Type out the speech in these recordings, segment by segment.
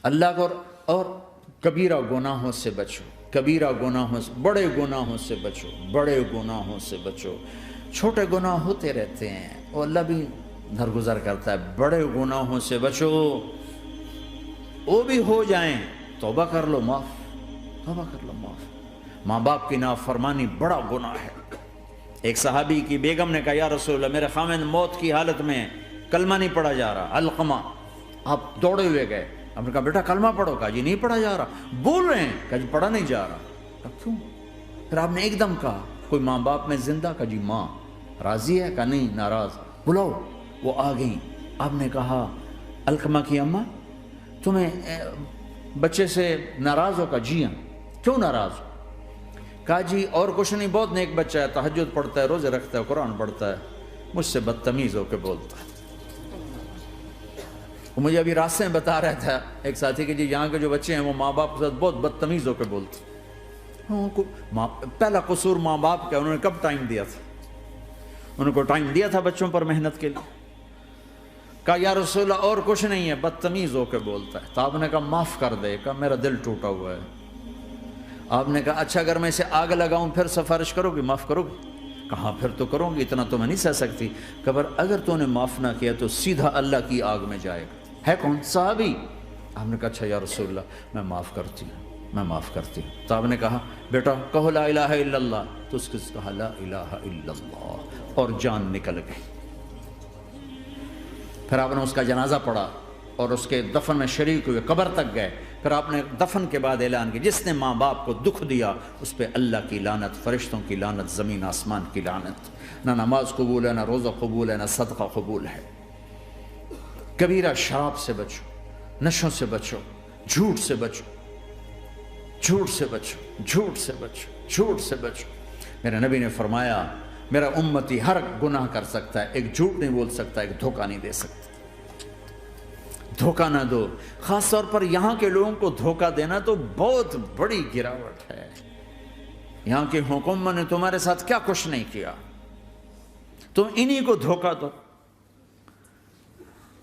اللہ کو اور کبیرہ گناہوں سے بچو، کبیرہ گناہوں سے، بڑے گناہوں سے بچو، بڑے گناہوں سے بچو۔ چھوٹے گناہ ہوتے رہتے ہیں، وہ اللہ بھی درگزر کرتا ہے، بڑے گناہوں سے بچو، وہ بھی ہو جائیں توبہ کر لو معاف، توبہ کر لو معاف۔ ماں باپ کی نافرمانی بڑا گناہ ہے۔ ایک صحابی کی بیگم نے کہا یا رسول اللہ میرے خاوند موت کی حالت میں کلمہ نہیں پڑھا جا رہا، علقمہ۔ آپ دوڑے ہوئے گئے، آپ نے کہا بیٹا کلمہ پڑھو، کہا جی نہیں پڑھا جا رہا، بول رہے ہیں، کہا جی پڑھا نہیں جا رہا، کہا کیوں؟ پھر آپ نے ایک دم کہا کوئی ماں باپ میں زندہ؟ کہا جی ماں راضی ہے؟ کہا نہیں ناراض، بلاؤ۔ وہ آ گئیں، آپ نے کہا علقمہ کی اماں تمہیں بچے سے ناراض ہو؟ کہا جی ہاں۔ کیوں ناراض ہو؟ کہا جی اور کچھ نہیں، بہت نیک بچہ ہے، تہجد پڑھتا ہے، روزے رکھتا ہے، قرآن پڑھتا ہے، مجھ سے بدتمیز ہو کے بولتا ہے۔ وہ مجھے ابھی راستے میں بتا رہا تھا ایک ساتھی کہ جی یہاں کے جو بچے ہیں وہ ماں باپ کے ساتھ بہت بدتمیز ہو کے بولتے ہیں۔ پہلا قصور ماں باپ کا، انہوں نے کب ٹائم دیا تھا؟ انہوں کو ٹائم دیا تھا بچوں پر محنت کے لیے؟ کہا یا رسول اللہ اور کچھ نہیں ہے، بدتمیز ہو کے بولتا ہے۔ تو آپ نے کہا معاف کر دے، کہا میرا دل ٹوٹا ہوا ہے۔ آپ نے کہا اچھا اگر میں اسے آگ لگاؤں پھر سفارش کرو گی، معاف کرو گی؟ کہا پھر تو کروں گی، اتنا تو میں نہیں سہ سکتی۔ کہا اگر تو نے معاف نہ کیا تو سیدھا اللہ کی آگ میں جائے گا۔ ہے کون؟ صحابی۔ آپ نے کہا اچھا یا رسول اللہ میں معاف کرتی ہوں، میں معاف کرتی ہوں۔ تو آپ نے کہا بیٹا کہو لا الہ الا اللہ، تو اس کے کہا لا الہ الا اللہ، اور جان نکل گئی۔ پھر آپ نے اس کا جنازہ پڑھا اور اس کے دفن میں شریک ہوئے، قبر تک گئے۔ پھر آپ نے دفن کے بعد اعلان کیا جس نے ماں باپ کو دکھ دیا اس پہ اللہ کی لعنت، فرشتوں کی لعنت، زمین آسمان کی لعنت۔ نہ نماز قبول ہے، نہ روزہ قبول ہے، نہ صدقہ قبول ہے۔ کبیرہ شراب سے بچو، نشوں سے بچو، جھوٹ سے بچو، جھوٹ سے بچو، جھوٹ سے بچو، جھوٹ سے بچو۔ میرے نبی نے فرمایا میرا امتی ہر گناہ کر سکتا ہے، ایک جھوٹ نہیں بول سکتا، ایک دھوکہ نہیں دے سکتا۔ دھوکہ نہ دو، خاص طور پر یہاں کے لوگوں کو دھوکہ دینا تو بہت بڑی گراوٹ ہے۔ یہاں کی حکومت نے تمہارے ساتھ کیا کچھ نہیں کیا، تم انہی کو دھوکہ دو۔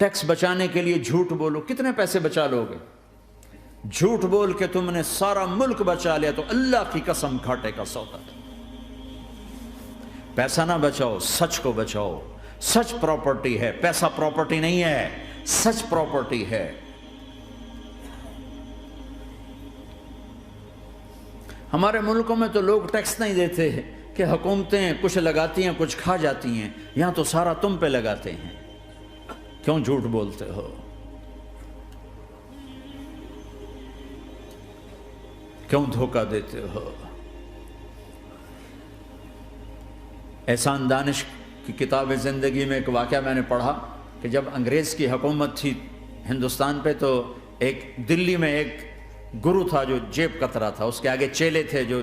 ٹیکس بچانے کے لیے جھوٹ بولو، کتنے پیسے بچا لو گے؟ جھوٹ بول کے تم نے سارا ملک بچا لیا تو اللہ کی قسم گھاٹے کا سودا۔ پیسہ نہ بچاؤ، سچ کو بچاؤ۔ سچ پراپرٹی ہے، پیسہ پراپرٹی نہیں ہے، سچ پراپرٹی ہے۔ ہمارے ملکوں میں تو لوگ ٹیکس نہیں دیتے کہ حکومتیں کچھ لگاتی ہیں کچھ کھا جاتی ہیں، یہاں تو سارا تم پہ لگاتے ہیں۔ کیوں جھوٹ بولتے ہو؟ کیوں دھوکہ دیتے ہو؟ احسان دانش کی کتاب زندگی میں ایک واقعہ میں نے پڑھا کہ جب انگریز کی حکومت تھی ہندوستان پہ تو ایک دلی میں ایک گرو تھا جو جیب کترا تھا، اس کے آگے چیلے تھے جو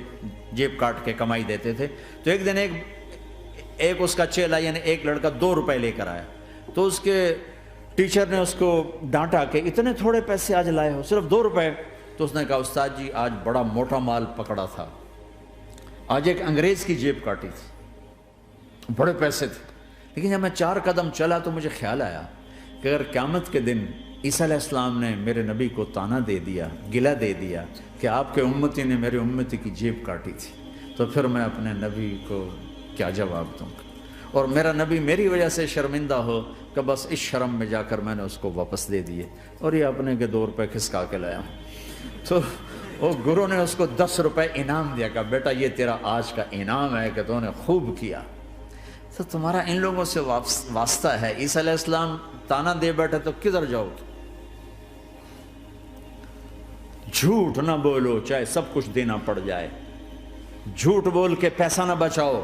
جیب کاٹ کے کمائی دیتے تھے۔ تو ایک دن ایک اس کا چیلا یعنی ایک لڑکا 2 روپے لے کر آیا، تو اس کے ٹیچر نے اس کو ڈانٹا کہ اتنے تھوڑے پیسے آج لائے ہو، صرف 2 روپے۔ تو اس نے کہا استاد جی آج بڑا موٹا مال پکڑا تھا، آج ایک انگریز کی جیب کاٹی تھی، بڑے پیسے تھے۔ لیکن جب میں 4 قدم چلا تو مجھے خیال آیا کہ اگر قیامت کے دن عیسیٰ علیہ السلام نے میرے نبی کو طعنہ دے دیا، گلہ دے دیا کہ آپ کے امتی نے میرے امتی کی جیب کاٹی تھی، تو پھر میں اپنے نبی کو کیا جواب دوں گا؟ اور میرا نبی میری وجہ سے شرمندہ ہو کہ بس اس شرم میں جا کر میں نے اس کو واپس دے دیے اور یہ اپنے کے 2 روپے کھسکا کے لایا ہوں۔ تو وہ گرو نے اس کو 10 روپے انعام دیا، کہ بیٹا یہ تیرا آج کا انعام ہے کہ تو نے خوب کیا۔ تو تمہارا ان لوگوں سے واسطہ ہے، عیسیٰ علیہ السلام طعنہ دے بیٹھے تو کدھر جاؤ؟ جھوٹ نہ بولو چاہے سب کچھ دینا پڑ جائے، جھوٹ بول کے پیسہ نہ بچاؤ،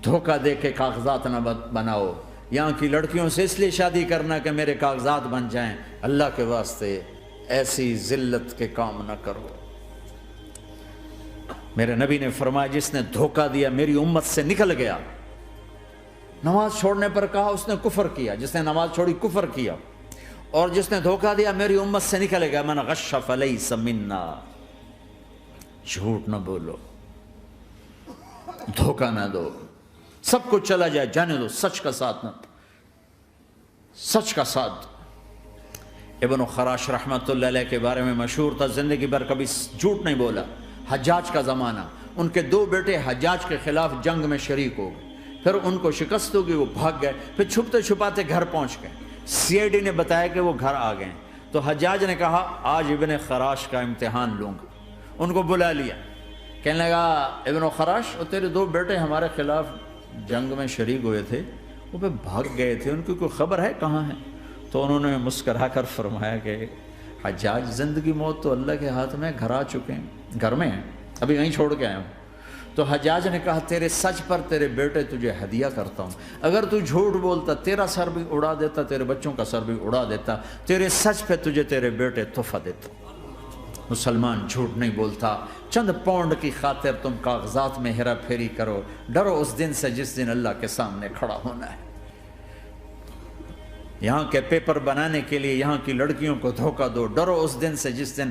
دھوکہ دے کے کاغذات نہ بناؤ۔ یہاں کی لڑکیوں سے اس لیے شادی کرنا کہ میرے کاغذات بن جائیں، اللہ کے واسطے ایسی ذلت کے کام نہ کرو۔ میرے نبی نے فرمایا جس نے دھوکہ دیا میری امت سے نکل گیا۔ نماز چھوڑنے پر کہا اس نے کفر کیا، جس نے نماز چھوڑی کفر کیا، اور جس نے دھوکہ دیا میری امت سے نکل گیا۔ من غش فلیس منا، جھوٹ نہ بولو، دھوکہ نہ دو، سب کچھ چلا جائے جانے دو، سچ کا ساتھ نہ، سچ کا ساتھ۔ ابن خراش رحمۃ اللہ علیہ کے بارے میں مشہور تھا، زندگی بھر کبھی جھوٹ نہیں بولا۔ حجاج کا زمانہ، ان کے 2 بیٹے حجاج کے خلاف جنگ میں شریک ہو گئے، پھر ان کو شکست ہوگی، وہ بھاگ گئے، پھر چھپتے چھپاتے گھر پہنچ گئے، CID نے بتایا کہ وہ گھر آ گئے، تو حجاج نے کہا آج ابن خراش کا امتحان لوں گا، ان کو بلا لیا، کہنے لگا ابن خراش اور تیرے 2 بیٹے ہمارے خلاف جنگ میں شریک ہوئے تھے، وہ پہ بھاگ گئے تھے، ان کی کوئی خبر ہے کہاں ہے؟ تو انہوں نے مسکرا کر فرمایا کہ حجاج زندگی موت تو اللہ کے ہاتھ میں، گھر آ چکے ہیں، گھر میں ہیں، ابھی یہیں چھوڑ کے آیا ہوں۔ تو حجاج نے کہا تیرے سچ پر تیرے بیٹے تجھے ہدیہ کرتا ہوں، اگر تو جھوٹ بولتا تیرا سر بھی اڑا دیتا، تیرے بچوں کا سر بھی اڑا دیتا، تیرے سچ پہ تجھے تیرے بیٹے تحفہ دیتا۔ مسلمان جھوٹ نہیں بولتا، چند پاؤنڈ کی خاطر تم کاغذات میں ہیرا پھیری کرو، ڈرو اس دن سے جس دن اللہ کے سامنے کھڑا ہونا ہے۔ یہاں کے پیپر بنانے کے لیے یہاں کی لڑکیوں کو دھوکہ دو، ڈرو اس دن سے جس دن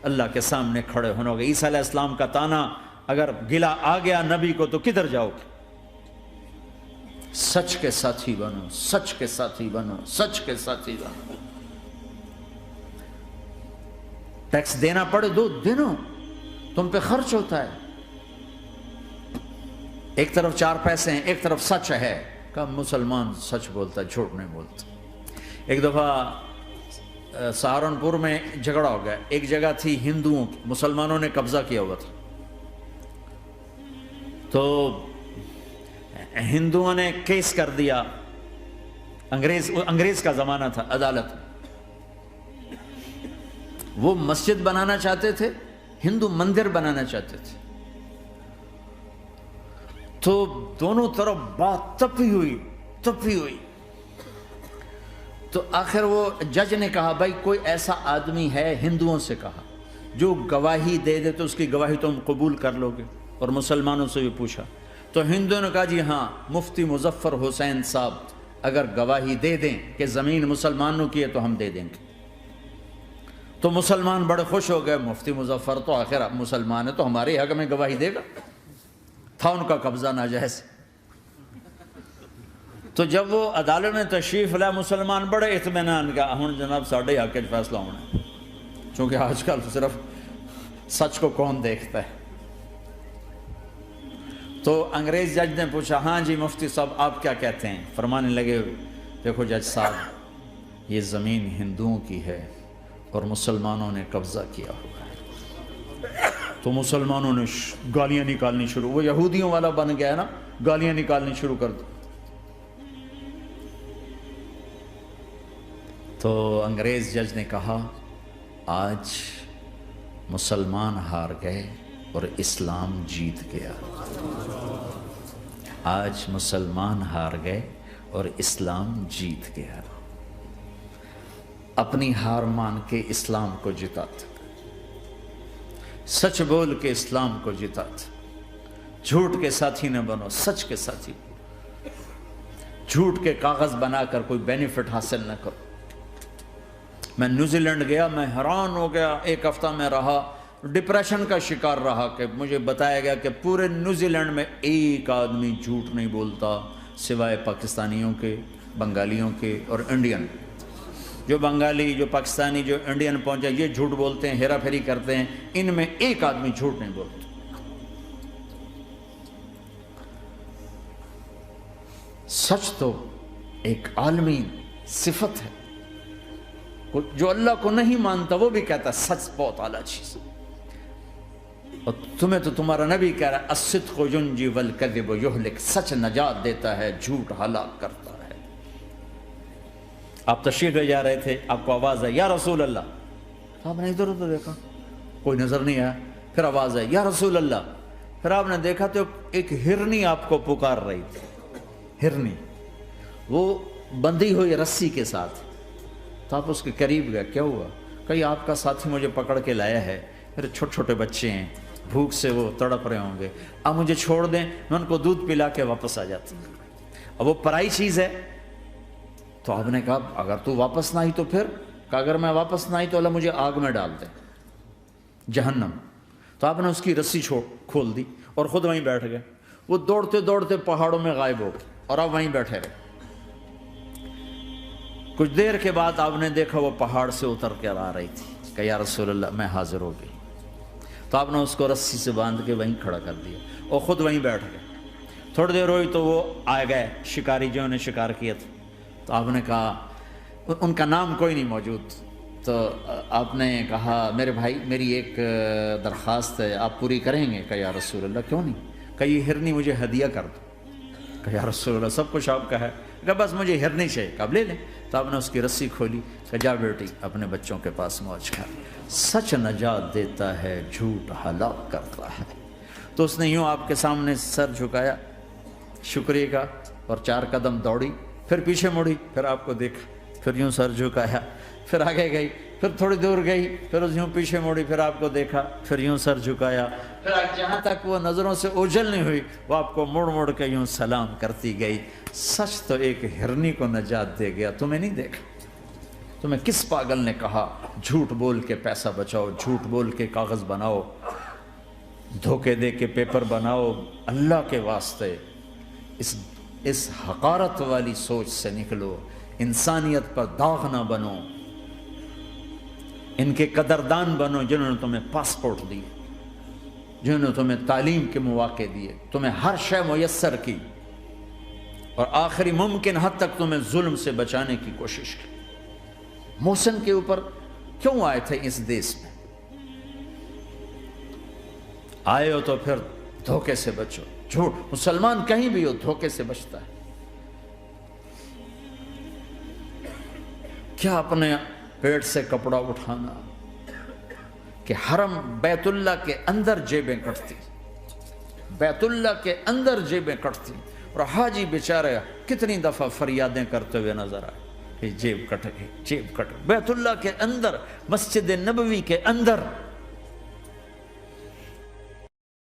اللہ کے سامنے کھڑے ہونا ہوگا۔ عیسیٰ علیہ السلام کا تانا اگر گلا آ گیا نبی کو تو کدھر جاؤ گے؟ سچ کے ساتھی بنو، سچ کے ساتھی بنو، سچ کے ساتھی بنو۔ ٹیکس دینا پڑے دو، دینو، تم پہ خرچ ہوتا ہے۔ ایک طرف 4 پیسے ہیں، ایک طرف سچ ہے، کہ مسلمان سچ بولتا ہے، جھوٹ نہیں بولتا۔ ایک دفعہ سہارنپور میں جھگڑا ہو گیا، ایک جگہ تھی ہندوؤں کی، مسلمانوں نے قبضہ کیا ہوا تھا، تو ہندوؤں نے کیس کر دیا، انگریز کا زمانہ تھا، عدالت میں۔ وہ مسجد بنانا چاہتے تھے، ہندو مندر بنانا چاہتے تھے، تو دونوں طرف بات تپی ہوئی۔ تو آخر وہ جج نے کہا بھائی کوئی ایسا آدمی ہے، ہندوؤں سے کہا، جو گواہی دے دے تو اس کی گواہی تم قبول کر لو گے؟ اور مسلمانوں سے بھی پوچھا، تو ہندوؤں نے کہا جی ہاں، مفتی مظفر حسین صاحب اگر گواہی دے دیں کہ زمین مسلمانوں کی ہے تو ہم دے دیں گے۔ تو مسلمان بڑے خوش ہو گئے، مفتی مظفر تو آخر مسلمان ہے تو ہمارے حق میں گواہی دے گا، تھا ان کا قبضہ ناجائز۔ تو جب وہ عدالت میں تشریف لائے، مسلمان بڑے اطمینان کا، ہن جناب ساڑھے حق وچ فیصلہ ہونا ہے، چونکہ آج کل صرف سچ کو کون دیکھتا ہے۔ تو انگریز جج نے پوچھا ہاں جی مفتی صاحب آپ کیا کہتے ہیں؟ فرمانے لگے دیکھو جج صاحب، یہ زمین ہندوؤں کی ہے اور مسلمانوں نے قبضہ کیا ہوا ہے۔ تو مسلمانوں نے گالیاں نکالنی شروع، وہ یہودیوں والا بن گیا نا، گالیاں نکالنی شروع کر دی۔ تو انگریز جج نے کہا آج مسلمان ہار گئے اور اسلام جیت گیا، آج مسلمان ہار گئے اور اسلام جیت گیا۔ اپنی ہار مان کے اسلام کو جتاتا، سچ بول کے اسلام کو جتاتا، جھوٹ کے ساتھی نہ بنو، سچ کے ساتھی، جھوٹ کے کاغذ بنا کر کوئی بینیفٹ حاصل نہ کرو۔ میں نیوزی لینڈ گیا، میں حیران ہو گیا، 1 ہفتہ میں رہا، ڈپریشن کا شکار رہا کہ مجھے بتایا گیا کہ پورے نیوزی لینڈ میں ایک آدمی جھوٹ نہیں بولتا سوائے پاکستانیوں کے، بنگالیوں کے اور انڈین۔ جو بنگالی، جو پاکستانی، جو انڈین پہنچے یہ جھوٹ بولتے ہیں، ہیرا پھیری کرتے ہیں، ان میں ایک آدمی جھوٹ نہیں بولتا۔ سچ تو ایک عالمی صفت ہے، جو اللہ کو نہیں مانتا وہ بھی کہتا ہے سچ بہت اعلیٰ چیز، اور تمہیں تو تمہارا نبی کہہ رہا ہے الصدق ینجی والکذب یہلک، سچ نجات دیتا ہے، جھوٹ ہلاک کرتا ہے۔ آپ تشریف لے جا رہے تھے، آپ کو آواز آئی یا رسول اللہ، آپ نے ادھر ادھر دیکھا، کوئی نظر نہیں آیا، پھر آواز آئی یا رسول اللہ، پھر آپ نے دیکھا تو ایک ہرنی آپ کو پکار رہی تھی، ہرنی، وہ بندھی ہوئی رسی کے ساتھ۔ تو آپ اس کے قریب گئے، کیا ہوا؟ کہیں آپ کا ساتھی مجھے پکڑ کے لایا ہے، میرے چھوٹے چھوٹے بچے ہیں، بھوک سے وہ تڑپ رہے ہوں گے، آپ مجھے چھوڑ دیں، میں ان کو دودھ پلا کے واپس آ جاتا ہوں۔ اب وہ پرائی چیز ہے، تو آپ نے کہا اگر تو واپس نہ آئی تو پھر؟ کہ اگر میں واپس نہ آئی تو اللہ مجھے آگ میں ڈال دے، جہنم۔ تو آپ نے اس کی رسی کھول دی اور خود وہیں بیٹھ گئے۔ وہ دوڑتے دوڑتے پہاڑوں میں غائب ہو گئے اور آپ وہیں بیٹھے رہے۔ کچھ دیر کے بعد آپ نے دیکھا وہ پہاڑ سے اتر کر آ رہی تھی کہ یا رسول اللہ میں حاضر ہو گئی. تو آپ نے اس کو رسی سے باندھ کے وہیں کھڑا کر دیا اور خود وہیں بیٹھ گئے. تھوڑی دیر ہوئی تو وہ آ گئے شکاری جو انہیں شکار کیا تھا. تو آپ نے کہا, ان کا نام کوئی نہیں موجود, تو آپ نے کہا میرے بھائی میری ایک درخواست ہے, آپ پوری کریں گے؟ کہ یا رسول اللہ کیوں نہیں؟ کہ یہ ہرنی مجھے ہدیہ کر دو. کہ یا رسول اللہ سب کچھ آپ کا ہے. کہ بس مجھے ہرنی چاہیے. کہ آپ لے لیں. تو آپ نے اس کی رسی کھولی کہ جا بیٹی اپنے بچوں کے پاس موج کر. سچ نجات دیتا ہے, جھوٹ ہلاک کرتا ہے. تو اس نے یوں آپ کے سامنے سر جھکایا شکریہ کا اور 4 قدم دوڑی, پھر پیچھے مڑی, پھر آپ کو دیکھا, پھر یوں سر جھکایا, پھر آگے گئی, پھر تھوڑی دور گئی, پھر یوں پیچھے مڑی, پھر آپ کو دیکھا, پھر یوں سر جھکایا, پھر جہاں تک وہ نظروں سے اوجھل نہیں ہوئی وہ آپ کو مڑ مڑ کے یوں سلام کرتی گئی. سچ تو ایک ہرنی کو نجات دے گیا, تمہیں نہیں دیکھا. تمہیں کس پاگل نے کہا جھوٹ بول کے پیسہ بچاؤ, جھوٹ بول کے کاغذ بناؤ, دھوکے دے کے پیپر بناؤ؟ اللہ کے واسطے اس حقارت والی سوچ سے نکلو, انسانیت پر داغ نہ بنو, ان کے قدردان بنو جنہوں نے تمہیں پاسپورٹ دیے, جنہوں نے تمہیں تعلیم کے مواقع دیے, تمہیں ہر شے میسر کی, اور آخری ممکن حد تک تمہیں ظلم سے بچانے کی کوشش کی. محسن کے اوپر کیوں آئے تھے اس دیس میں؟ آئے ہو تو پھر دھوکے سے بچو. جھوٹ, مسلمان کہیں بھی ہو دھوکے سے بچتا ہے. کیا اپنے پیٹ سے کپڑا اٹھانا کہ حرم بیت اللہ کے اندر جیبیں کٹتی, بیت اللہ کے اندر جیبیں کٹتی, اور حاجی بیچارے کتنی دفعہ فریادیں کرتے ہوئے نظر آئے کہ جیب کٹ گئی, جیب کٹ گئی. بیت اللہ کے اندر, مسجد نبوی کے اندر